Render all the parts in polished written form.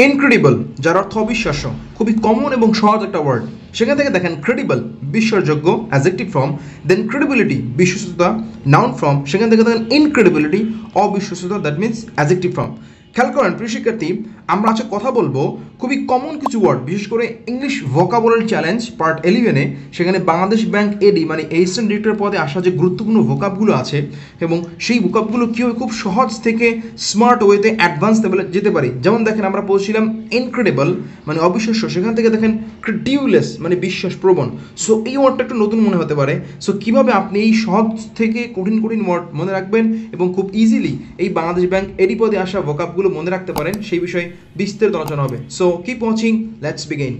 Incredible যার অর্থ অবিশ্বাস্য, খুবই কমন এবং সহজ একটা ওয়ার্ড। সেখান থেকে দেখেন ক্রেডিবল বিশ্বাসযোগ্য অ্যাডজেক্টিভ ফর্ম, দেন ক্রেডিবিলিটি বিশ্বস্ততা নাউন ফর্ম, সেখান থেকে দেখেন ইনক্রেডিবিলিটি অবিশ্বস্ততা, দ্যাট মিনস অ্যাডজেক্টিভ ফর্ম। খেয়াল করেন প্রিয় শিক্ষার্থী, আমরা আজকে কথা বলবো খুবই কমন কিছু ওয়ার্ড, বিশেষ করে ইংলিশ ভোকাবুলারি চ্যালেঞ্জ পার্ট 11-এ। সেখানে বাংলাদেশ ব্যাংক এডি মানে অ্যাসিস্ট্যান্ট ডিরেক্টর পদে আসা যে গুরুত্বপূর্ণ ভোকাবগুলো আছে এবং সেই ভোকাবগুলো কীভাবে খুব সহজ থেকে স্মার্ট ওয়েতে অ্যাডভান্স লেভেলে যেতে পারি। যেমন দেখেন আমরা পড়ছিলাম ইনক্রেডিবল মানে অবিশ্বাস্য, সেখান থেকে দেখেন ক্রেডিউলেস মানে বিশ্বাসপ্রবণ। সো এই ওয়ার্ডটা একটু নতুন মনে হতে পারে। সো কীভাবে আপনি এই সহজ থেকে কঠিন কঠিন ওয়ার্ড মনে রাখবেন এবং খুব ইজিলি এই বাংলাদেশ ব্যাংক এডি পদে আসা ভোকাবগুলো মনে রাখতে পারেন, সেই বিষয়ে বিস্তারিত আলোচনা হবে। So keep watching, let's begin.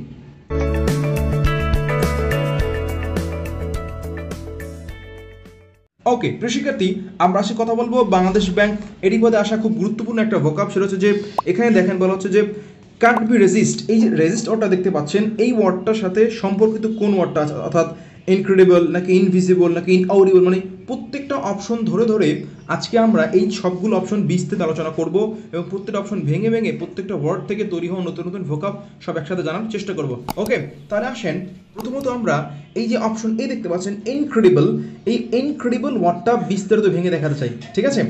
Okay প্রিয় শিক্ষার্থী, আমরা আজকে কথা বলবো বাংলাদেশ ব্যাংক এডি পদে আসা খুব গুরুত্বপূর্ণ একটা ভোকাব। সেটা হচ্ছে যে এখানে দেখেন বলা হচ্ছে যে কান্ট বি রেজিস্ট। এই যে রেজিস্ট ওয়ার্ডটা দেখতে পাচ্ছেন, এই ওয়ার্ডটার সাথে সম্পর্কিত কোন ওয়ার্ডটা আছে, অর্থাৎ ইনক্রেডিবল নাকি ইনভিজিবল নাকি ইনঅডিবল, মানে প্রত্যেকটা অপশন ধরে ধরে আজকে আমরা এই সবগুলো অপশন বিস্তারিত আলোচনা করব এবং প্রত্যেকটা অপশন ভেঙে ভেঙে প্রত্যেকটা ওয়ার্ড থেকে তৈরি হওয়া নতুন নতুন ভোকাব সব একসাথে জানার চেষ্টা করব। ওকে, তাহলে আসেন প্রথমত আমরা এই যে অপশন এই দেখতে পাচ্ছেন ইনক্রেডিবল, এই ইনক্রেডিবল ওয়ার্ডটা বিস্তারিত ভেঙে দেখাতে চাই। ঠিক আছে,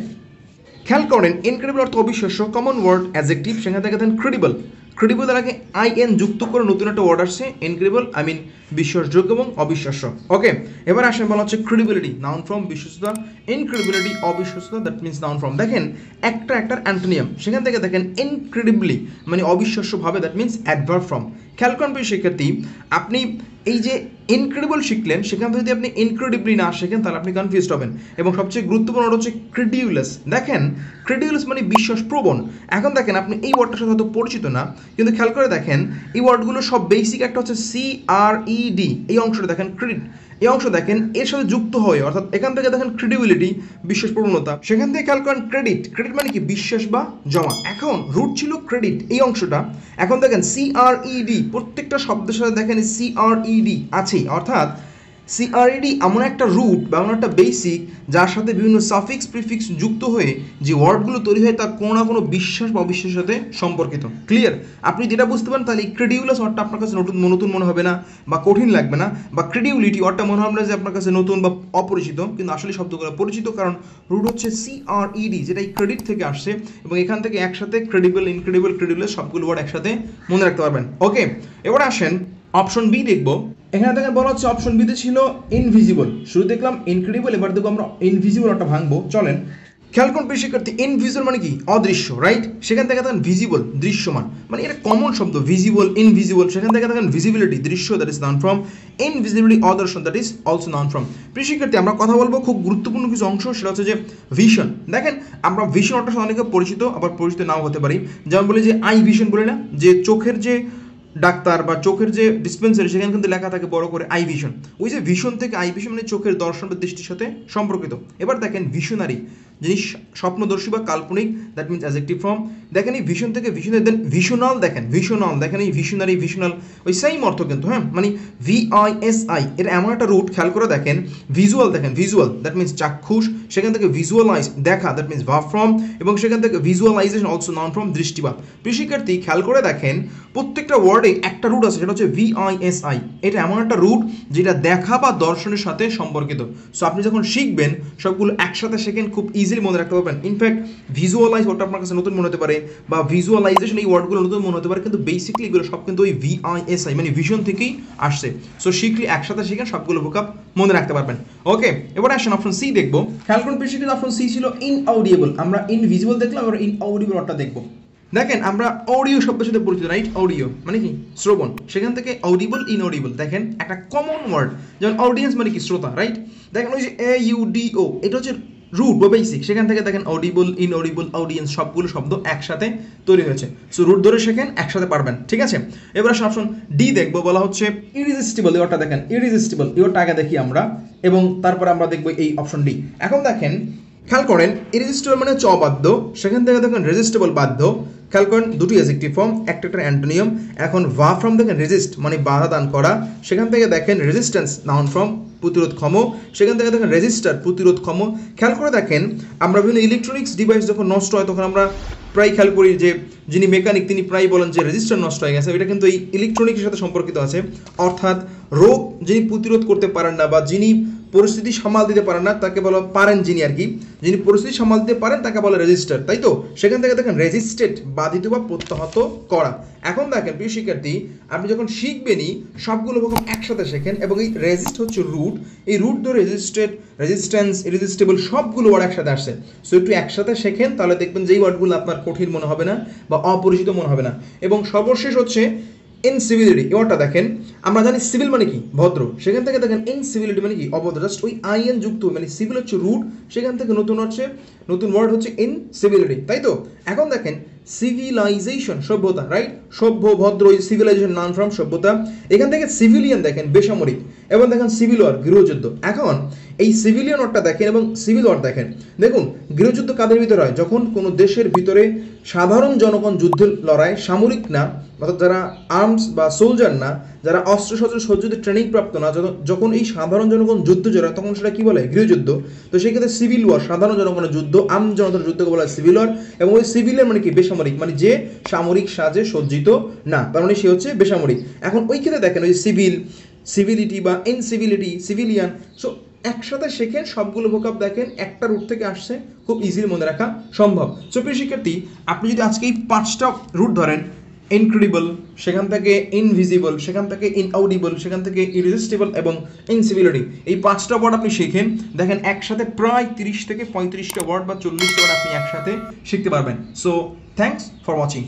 খেয়াল করেন ইনক্রেডিবল অর্থ অবিশ্বাস্য, কমন ওয়ার্ড অ্যাডজেক্টিভ, সেখান থেকে দেন ক্রেডিবল। ক্রেডিবল এর আগে আইএন যুক্ত করে নতুন একটা ওয়ার্ড আসছে ইনক্রেডিবল, আই মিন বিশ্বাসযোগ্য এবং অবিশ্বাস্য। ওকে, এবার আসেন বলা হচ্ছে ক্রেডিবিলিটি নাউন ফর্ম বিশ্বস্ততা, ইনক্রেডিবিলিটি অবিশ্বস্ততা, দ্যাট মিনস নাউন ফর্ম। দেখেন একটার অ্যান্টোনিয়াম, সেখান থেকে দেখেন ইনক্রেডিবলি মানে অবিশ্বাস্যভাবে, দ্যাট মিনস অ্যাডভার্ব ফর্ম। খেয়াল করেন প্রিয় শিক্ষার্থী, আপনি এই যে ইনক্রেডিবল শিখলেন, সেখান থেকে যদি আপনি ইনক্রেডিবলি না শেখেন তাহলে আপনি কনফিউজড হবেন। এবং সবচেয়ে গুরুত্বপূর্ণ হচ্ছে ক্রেডিউলাস। দেখেন ক্রেডিউলাস মানে বিশ্বাসপ্রবণ। এখন দেখেন আপনি এই ওয়ার্ডটার সাথে হয়তো পরিচিত না, কিন্তু খেয়াল করে দেখেন এই ওয়ার্ডগুলো সব বেসিক একটা হচ্ছে CRED, এই অংশটা দেখেন ক্রেডিট, এই অংশ দেখেন এর সাথে যুক্ত হয়ে, অর্থাৎ এখান থেকে দেখেন ক্রেডিবিলিটি বিশ্বাসপ্রবণতা, সেখান থেকে খেয়াল করেন ক্রেডিট, ক্রেডিট মানে কি বিশ্বাস বা জমা। এখন রুট ছিল ক্রেডিট এই অংশটা, এখন দেখেন CRED, প্রত্যেকটা শব্দের সাথে দেখেন CRED আছেই, অর্থাৎ CRED এমন একটা রুট বা এমন একটা বেসিক যার সাথে বিভিন্ন সাফিক্স প্রিফিক্স যুক্ত হয়ে যে ওয়ার্ডগুলো তৈরি হয় তার কোনো না কোনো বিশ্বাস বা অবিশ্বাসের সাথে সম্পর্কিত। ক্লিয়ার? আপনি যেটা বুঝতে পারেন তাহলে ক্রেডিউলাস ওয়ার্ডটা আপনার কাছে নতুন মনে হবে না বা কঠিন লাগবে না, বা ক্রেডিবিলিটি ওয়ার্ডটা মনে হবে না যে আপনার কাছে নতুন বা অপরিচিত, কিন্তু আসলে শব্দগুলো পরিচিত, কারণ রুট হচ্ছে CRED, যেটা এই ক্রেডিট থেকে আসছে এবং এখান থেকে একসাথে ক্রেডিবল ইনক্রেডিবল ক্রেডিউলাস সবগুলো ওয়ার্ড একসাথে মনে রাখতে পারবেন। ওকে, এবার আসেন অপশন বি দেখবো। এখানে দেখেন বলা হচ্ছে অপশন বিতে ছিল ইনভিজিবল, শুরু দেখলাম ইনক্রেডিবল, এবার দেখবো আমরা ইনভিজিবল একটা ভাঙবো। চলেন খেয়াল করুন প্রিয় শিক্ষার্থী, ইনভিজিবল মানে কি অদৃশ্য, রাইট? সেখান থেকে দেখেন ভিজিবল দৃশ্যমান, মানে এটা কমন শব্দ ভিজিবল ইনভিজিবল। সেখান থেকে দেখেন ভিজিবিলিটি দৃশ্য, that is noun form, invisibility অদর্শন, that is also noun form. প্রিয় শিক্ষার্থী আমরা কথা বলবো খুব গুরুত্বপূর্ণ কিছু অংশ, সেটা হচ্ছে যে ভিশন। দেখেন আমরা ভিশন অর্থের সাথে অনেকে পরিচিত, আবার পরিচিত নাও হতে পারি। যেমন বলি যে আই ভিশন বলি না, যে চোখের যে ডাক্তার বা চোখের যে ডিসপেন্সারি সেখানে কিন্তু লেখা থাকে বড় করে আই ভিশন। ওই যে ভিশন থেকে আই ভিশন মানে চোখের দর্শন বা দৃষ্টির সাথে সম্পর্কিত। এবার দেখেন ভিশনারি, যিনি স্বপ্নদর্শী বা কাল্পনিক, দ্যাট মিনস অ্যাডজেক্টিভ ফর্ম। দেখেন এই ভিশন থেকে ভিশনারি, দেন ভিশনাল, দেখেন ভিশনাল, দেখেন এই ভিশনারি ভিশনাল ওই সেম অর্থ কিন্তু, হ্যাঁ, মানে VISI এটা এমন একটা রুট। খেয়াল করে দেখেন ভিজুয়াল, দেখেন ভিজুয়াল দ্যাট মিনস চাক্ষুষ, সেখান থেকে ভিজুয়ালাইজ দেখা, দ্যাট মিনস ভার্ব ফর্ম, এবং সেখান থেকে ভিজুয়ালাইজেশন অলসো নাউন ফর্ম দৃষ্টিপাত। প্রিয় শিক্ষার্থী খেয়াল করে দেখেন প্রত্যেকটা ওয়ার্ডে একটা রুট আছে, সেটা হচ্ছে VISI। এটা এমন একটা রুট যেটা দেখা বা দর্শনের সাথে সম্পর্কিত। সো আপনি যখন শিখবেন সবগুলো একসাথে শেখেন, খুব ইজিলি মনে রাখতে পারবেন। ইনফ্যাক্ট ভিজুয়ালাইজ ওয়ার্ডটা আপনার কাছে নতুন মনে হতে পারে বা ভিজুয়ালাইজেশন এই ওয়ার্ডগুলো নতুন মনে হতে পারে, কিন্তু বেসিকলি এগুলো সব কিন্তু ওই VISI মানে ভিশন থেকেই আসছে। সো শিখলে একসাথে শিখেন সবগুলো ভোকাব মনে রাখতে পারবেন। ওকে, এবার আসেন অপশন সি দেখবো। খেয়াল করুন বেসিক্যালি অপশন সি ছিল ইনঅডিবল, আমরা ইনভিজিবল দেখলাম, এবার ইনঅডিবল ওয়ার্ডটা দেখবো। দেখেন আমরা অডিও শব্দের সাথে পরিচিত, রাইট? অডিও মানে কি শ্রবণ, সেখান থেকে অডিবল ইনঅডিবল, দেখেন একটা কমন ওয়ার্ড। যেমন অডিয়েন্স মানে কি শ্রোতা, রাইট? দেখেন ওই যে AUDO এটা হচ্ছে রুট বা বেসিক, সেখান থেকে দেখেন অডিবল ইনঅডিবল অডিয়েন্স সবগুলো শব্দ একসাথে তৈরি হয়েছে। সো রুট ধরে শেখেন, একসাথে পারবেন। ঠিক আছে, এবার আসলে অপশন ডি দেখবো। বলা হচ্ছে ইরিজিস্টিবল, এই ওয়ার্ডটা দেখেন ইরিজিস্টিবল, এই ওয়ার্ডটা আগে দেখি আমরা এবং তারপরে আমরা দেখবো এই অপশন ডি। এখন দেখেন খেয়াল করেন ইরিজিস্টিবল মানে হচ্ছে অবাধ্য, সেখান থেকে দেখেন রেজিস্টেবল বাধ্য। খেয়াল করেন দুটি অ্যাডজেক্টিভ ফর্ম, একটা অ্যান্টোনিয়াম। এখন ভার্ব ফর্ম দেখেন রেজিস্ট মানে বাধা দান করা, সেখান থেকে দেখেন রেজিস্ট্যান্স নাউন ফর্ম প্রতিরোধক্ষম, সেখান থেকে দেখেন রেজিস্টার প্রতিরোধক্ষম। খেয়াল করে দেখেন আমরা বিভিন্ন ইলেকট্রনিক্স ডিভাইস যখন নষ্ট হয় তখন আমরা প্রায় খেয়াল করি যে যিনি মেকানিক তিনি প্রায় বলেন যে রেজিস্টার নষ্ট হয়ে গেছে, এটা কিন্তু এই ইলেকট্রনিকের সাথে সম্পর্কিত আছে। অর্থাৎ রোগ যিনি প্রতিরোধ করতে পারেন না বা যিনি পরিস্থিতি সামাল দিতে পারেন না তাকে বলা পারেন যিনি আর কি, যিনি পরিস্থিতি সামাল দিতে পারেন তাকে বলে রেজিস্টার, তাই তো? সেখান থেকে দেখেন রেজিস্টেড বাধিত বা প্রত্যাহত করা। এখন দেখেন প্রিয় শিক্ষার্থী, আপনি যখন শিখবেনই সবগুলো ভোকাব একসাথে শেখেন এবং এই রেজিস্ট হচ্ছে রুট, এই রুট ধরে রেজিস্টেড, রেজিস্ট্যান্স, ইরেজিস্টেবল সবগুলো ওয়ার্ড একসাথে আসছে। সো একটু একসাথে শেখেন, তাহলে দেখবেন যে এই ওয়ার্ডগুলো আপনার কঠিন মনে হবে না বা অপরিচিত মনে হবে না। এবং সর্বশেষ হচ্ছে ইনসিভিলিটি। এই ওয়ার্ডটা দেখেন, আমরা জানি সিভিল মানে কি ভদ্র, সেখান থেকে দেখেন ইনসিভিলিটি মানে কি অভদ্র, জাস্ট ওই আইএন যুক্ত, মানে সিভিল হচ্ছে রুট, সেখান থেকে নতুন ওয়ার্ড হচ্ছে ইনসিভিলিটি, তাই তো? এখন দেখেন সিভিলাইজেশন সভ্যতা, রাইট? সভ্য ভদ্র, সিভিলাইজেশন নাউন ফর্ম সভ্যতা। এখান থেকে সিভিলিয়ান দেখেন বেসামরিক, এবং দেখেন সিভিল ওয়ার গৃহযুদ্ধ। এখন এই সিভিলিয়ান ওয়ার্ডটা দেখেন এবং সিভিল ওয়ার দেখেন, দেখুন গৃহযুদ্ধ কাদের ভিতরে হয়? যখন কোনো দেশের ভিতরে সাধারণ জনগণ যুদ্ধ লড়ায়, সামরিক না, অর্থাৎ যারা আর্মস বা সোলজার না, যারা অস্ত্রশস্ত্র সজ্জিত ট্রেনিং প্রাপ্ত না, যখন এই সাধারণ জনগণ যুদ্ধ জড়ায় তখন সেটা কি বলে? গৃহযুদ্ধ। তো সেই ক্ষেত্রে সিভিল ওয়ার সাধারণ জনগণের যুদ্ধ, আম জনতার যুদ্ধকে বলা হয় সিভিল ওয়ার। এবং ওই সিভিলিয়ান মানে কি? বেসামরিক, মানে যে সামরিক সাজে সজ্জিত না, তার মানে সে হচ্ছে বেসামরিক। এখন ওই ক্ষেত্রে দেখেন ওই সিভিল, সিভিলিটি বা ইনসিভিলিটি, সিভিলিয়ান, সো একসাথে শেখেন সবগুলো ভোকাব দেখেন, একটা রুট থেকে আসছে, খুব ইজিলি মনে রাখা সম্ভব। সো প্রিয় শিক্ষার্থী, আপনি যদি আজকে এই 5টা রুট ধরেন, ইনক্রেডিবল, সেখান থেকে ইনভিজিবল, সেখান থেকে ইনঅডিবল, সেখান থেকে ইরেজিস্টিবল এবং ইনসিভিলিটি, এই 5টা ওয়ার্ড আপনি শেখেন, দেখেন একসাথে প্রায় 30 থেকে 35টা ওয়ার্ড বা 40টা ওয়ার্ড আপনি একসাথে শিখতে পারবেন। So thanks for watching.